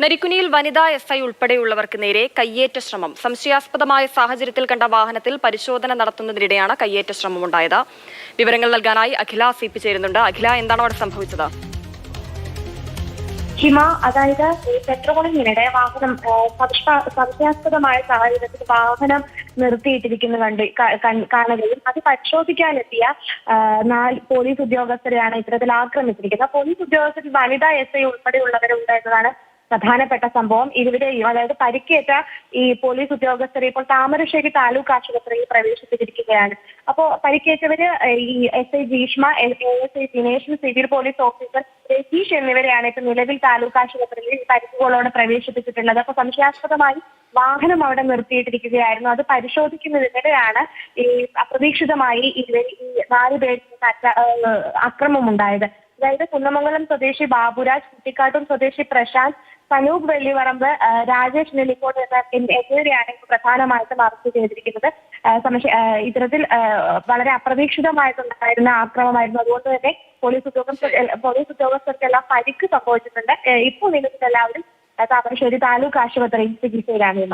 നരിക്കുനിയിൽ വനിതാ SI ഉൾപ്പെടെയുള്ളവർക്ക് നേരെ കയ്യേറ്റ ശ്രമം. സംശയാസ്പദമായ സാഹചര്യത്തിൽ കണ്ട വാഹനത്തിൽ പരിശോധന നടത്തുന്നതിനിടെയാണ് കയ്യേറ്റ ശ്രമമുണ്ടായത്. വിവരങ്ങൾ നൽകാനായി അഖില CP ചേരുന്നുണ്ട്. അഖില, എന്താണ് അവിടെ സംഭവിച്ചത്? ഹിമ, അതായത് പെട്രോളിങ്ങിനിടെ വാഹനം സംശയാസ്പദമായ സാഹചര്യത്തിൽ വാഹനം നിർത്തിയിട്ടിരിക്കുന്നു കാണുകയും അത് പരിശോധിക്കാനെത്തിയ 4 പോലീസ് ഉദ്യോഗസ്ഥരെയാണ് ഇത്തരത്തിൽ ആക്രമിച്ചിരിക്കുന്നത്. പോലീസ് ഉദ്യോഗസ്ഥർ വനിതാ SI ഉൾപ്പെടെയുള്ളവരുണ്ട് എന്നതാണ് പ്രധാനപ്പെട്ട സംഭവം. ഇരുവരെയും, അതായത് പരിക്കേറ്റ ഈ പോലീസ് ഉദ്യോഗസ്ഥരെ ഇപ്പോൾ താമരശ്ശേരി താലൂക്ക് ആശുപത്രിയിൽ പ്രവേശിപ്പിച്ചിരിക്കുകയാണ്. അപ്പോൾ പരിക്കേറ്റവര് ഈ SI Jeeshma, ASI Dinesh, civil police officer Ratheesh എന്നിവരെയാണ് ഇപ്പോൾ നിലവിൽ താലൂക്ക് ആശുപത്രിയിൽ പരിക്കുകളോടെ പ്രവേശിപ്പിച്ചിട്ടുള്ളത്. അപ്പോൾ സംശയാസ്പദമായി വാഹനം അവിടെ നിർത്തിയിട്ടിരിക്കുകയായിരുന്നു. അത് പരിശോധിക്കുന്നതിനിടെയാണ് ഈ അപ്രതീക്ഷിതമായി ഈ 4 പേർക്ക് അക്രമമുണ്ടായത്. അതായത് കുന്നമംഗലം സ്വദേശി ബാബുരാജ്, കുട്ടിക്കാട്ടൂർ സ്വദേശി പ്രശാന്ത്, സനൂപ് വെള്ളിവറമ്പ്, രാജേഷ് നെല്ലിക്കോട് എന്നിവരെയാണ് പ്രധാനമായിട്ടും അറസ്റ്റ് ചെയ്തിരിക്കുന്നത്. ഇത്തരത്തിൽ വളരെ അപ്രതീക്ഷിതമായിട്ടുണ്ടായിരുന്ന ആക്രമണമായിരുന്നു. അതുകൊണ്ട് തന്നെ പോലീസ് ഉദ്യോഗസ്ഥർക്കെല്ലാം പരിക്ക് സംഭവിച്ചിട്ടുണ്ട്. ഇപ്പോൾ നിലവിൽ എല്ലാവരും താമരശ്ശേരി താലൂക്ക് ആശുപത്രിയിൽ ചികിത്സയിലാണ്.